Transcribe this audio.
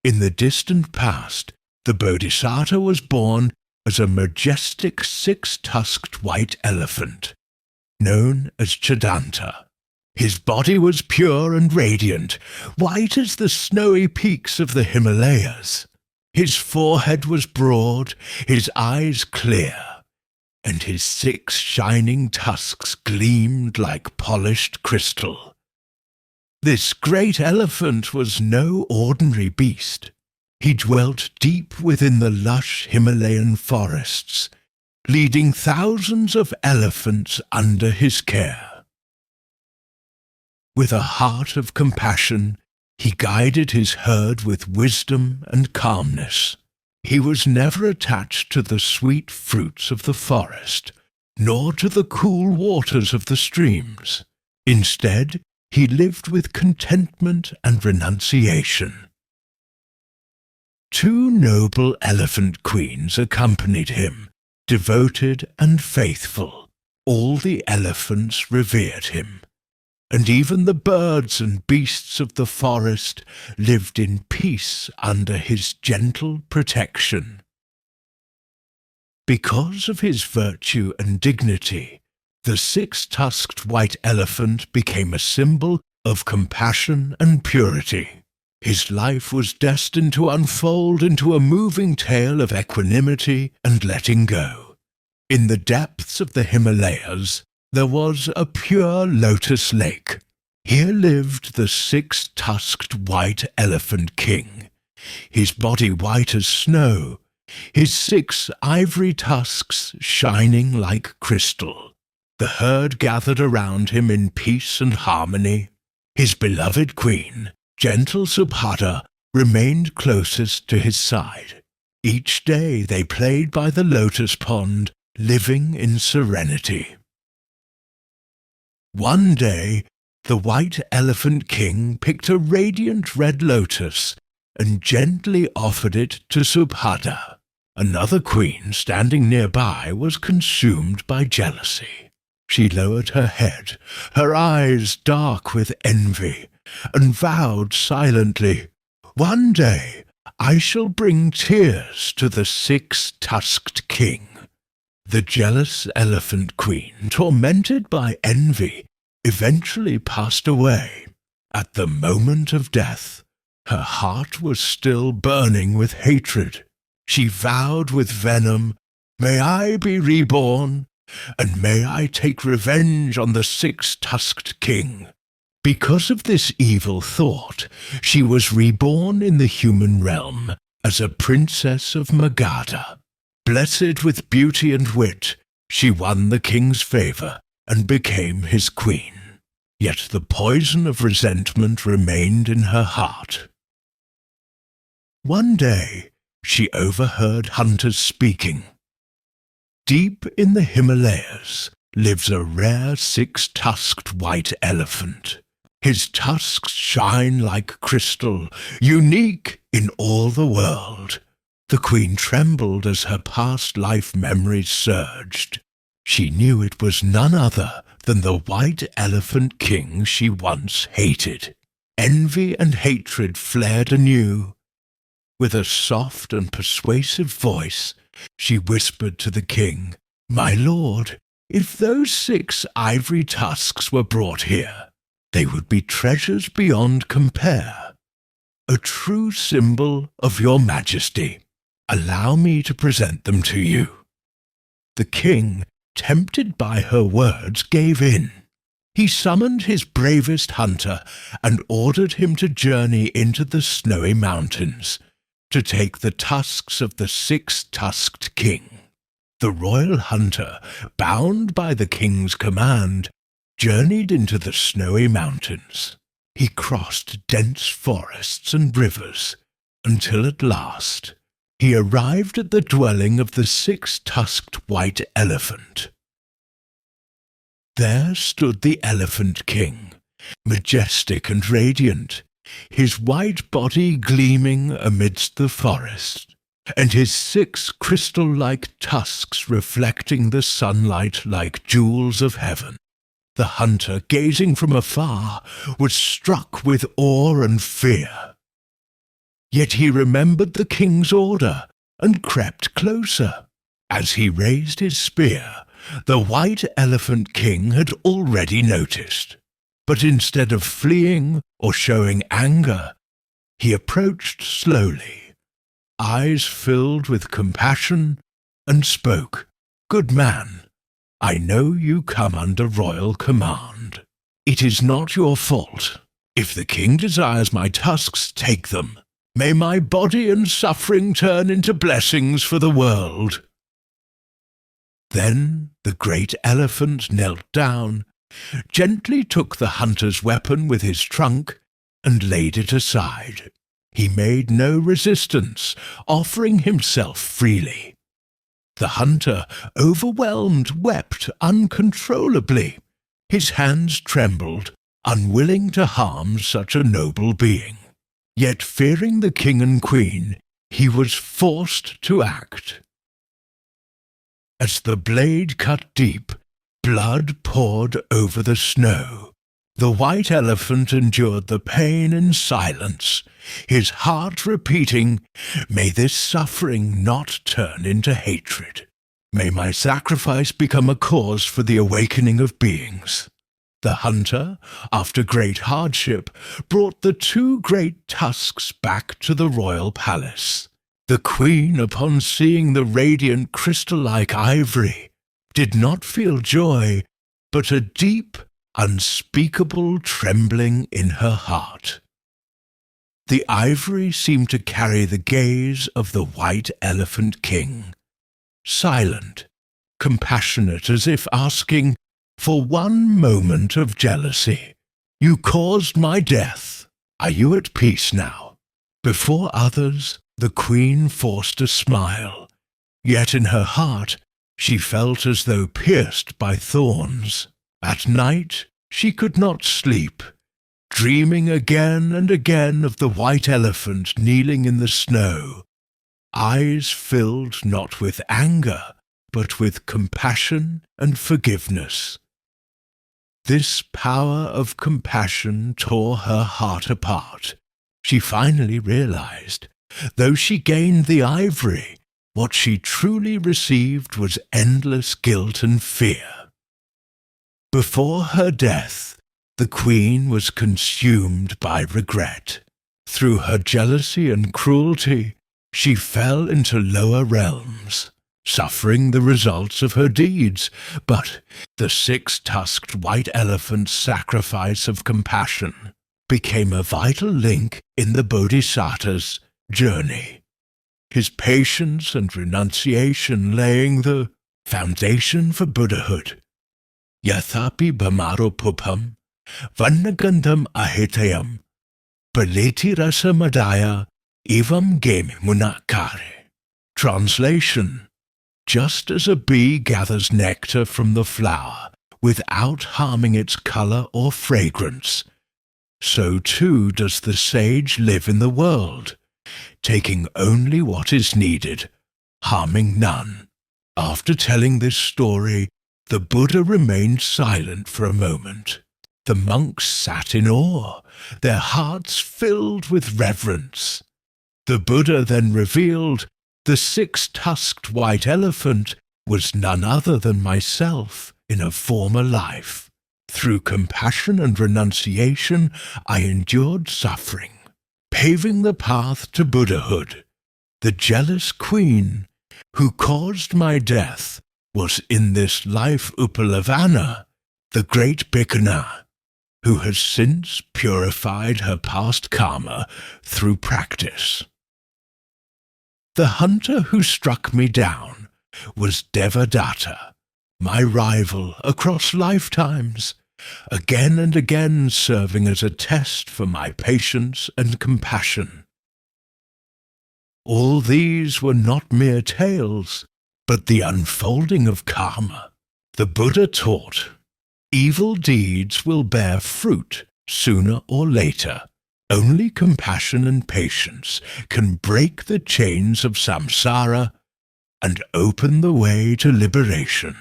In the distant past, the Bodhisattva was born as a majestic six-tusked white elephant, known as Chaddanta. His body was pure and radiant, white as the snowy peaks of the Himalayas. His forehead was broad, his eyes clear, and his 6 shining tusks gleamed like polished crystal. This great elephant was no ordinary beast. He dwelt deep within the lush Himalayan forests, leading thousands of elephants under his care. With a heart of compassion, he guided his herd with wisdom and calmness. He was never attached to the sweet fruits of the forest, nor to the cool waters of the streams. Instead, he lived with contentment and renunciation. 2 noble elephant queens accompanied him, devoted and faithful. All the elephants revered him, and even the birds and beasts of the forest lived in peace under his gentle protection. Because of his virtue and dignity, the 6-tusked white elephant became a symbol of compassion and purity. His life was destined to unfold into a moving tale of equanimity and letting go. In the depths of the Himalayas, there was a pure lotus lake. Here lived the 6-tusked white elephant king, his body white as snow, his 6 ivory tusks shining like crystal. The herd gathered around him in peace and harmony. His beloved queen, gentle Subhadra, remained closest to his side. Each day they played by the lotus pond, living in serenity. One day, the white elephant king picked a radiant red lotus and gently offered it to Subhadra. Another queen standing nearby was consumed by jealousy. She lowered her head, her eyes dark with envy, and vowed silently, "One day I shall bring tears to the 6-tusked king." The jealous elephant queen, tormented by envy, eventually passed away. At the moment of death, her heart was still burning with hatred. She vowed with venom, "May I be reborn, and may I take revenge on the 6-tusked king." Because of this evil thought, she was reborn in the human realm as a princess of Magadha. Blessed with beauty and wit, she won the king's favor and became his queen. Yet the poison of resentment remained in her heart. One day, she overheard hunters speaking. Deep in the Himalayas lives a rare 6-tusked white elephant. His tusks shine like crystal, unique in all the world. The queen trembled as her past life memories surged. She knew it was none other than the white elephant king she once hated. Envy and hatred flared anew. With a soft and persuasive voice, she whispered to the king, "My lord, if those 6 ivory tusks were brought here, they would be treasures beyond compare, a true symbol of your majesty. Allow me to present them to you." The king, tempted by her words, gave in. He summoned his bravest hunter and ordered him to journey into the snowy mountains to take the tusks of the 6-tusked king. The royal hunter, bound by the king's command, journeyed into the snowy mountains. He crossed dense forests and rivers until at last he arrived at the dwelling of the 6-tusked white elephant. There stood the elephant king, majestic and radiant, his white body gleaming amidst the forest, and his 6 crystal-like tusks reflecting the sunlight like jewels of heaven. The hunter, gazing from afar, was struck with awe and fear. Yet he remembered the king's order and crept closer. As he raised his spear, the white elephant king had already noticed. But instead of fleeing or showing anger, he approached slowly, eyes filled with compassion, and spoke, "Good man, I know you come under royal command. It is not your fault. If the king desires my tusks, take them. May my body and suffering turn into blessings for the world." Then the great elephant knelt down, gently took the hunter's weapon with his trunk, and laid it aside. He made no resistance, offering himself freely. The hunter, overwhelmed, wept uncontrollably. His hands trembled, unwilling to harm such a noble being. Yet fearing the king and queen, he was forced to act. As the blade cut deep, blood poured over the snow. The white elephant endured the pain in silence, his heart repeating, "May this suffering not turn into hatred. May my sacrifice become a cause for the awakening of beings." The hunter, after great hardship, brought the 2 great tusks back to the royal palace. The queen, upon seeing the radiant crystal-like ivory, did not feel joy, but a deep, unspeakable trembling in her heart. The ivory seemed to carry the gaze of the white elephant king, silent, compassionate, as if asking, "For one moment of jealousy, you caused my death. Are you at peace now?" Before others, the queen forced a smile, yet in her heart she felt as though pierced by thorns. At night she could not sleep, dreaming again and again of the white elephant kneeling in the snow, eyes filled not with anger, but with compassion and forgiveness. This power of compassion tore her heart apart. She finally realized, though she gained the ivory, what she truly received was endless guilt and fear. Before her death, the queen was consumed by regret. Through her jealousy and cruelty, she fell into lower realms, suffering the results of her deeds. But the 6-tusked white elephant's sacrifice of compassion became a vital link in the Bodhisattva's journey, his patience and renunciation laying the foundation for Buddhahood. Yathapi bhamaro pupam, vannagandham ahitayam, baleti rasa madaya, evam game munakare. Translation: just as a bee gathers nectar from the flower without harming its color or fragrance, so too does the sage live in the world, taking only what is needed, harming none. After telling this story, the Buddha remained silent for a moment. The monks sat in awe, their hearts filled with reverence. The Buddha then revealed, the 6-tusked white elephant was none other than myself in a former life. Through compassion and renunciation, I endured suffering, paving the path to Buddhahood. The jealous queen, who caused my death, was in this life Upalavana, the great bhikkhuna, who has since purified her past karma through practice. The hunter who struck me down was Devadatta, my rival across lifetimes, again and again serving as a test for my patience and compassion. All these were not mere tales, but the unfolding of karma. The Buddha taught, evil deeds will bear fruit sooner or later. Only compassion and patience can break the chains of samsara and open the way to liberation.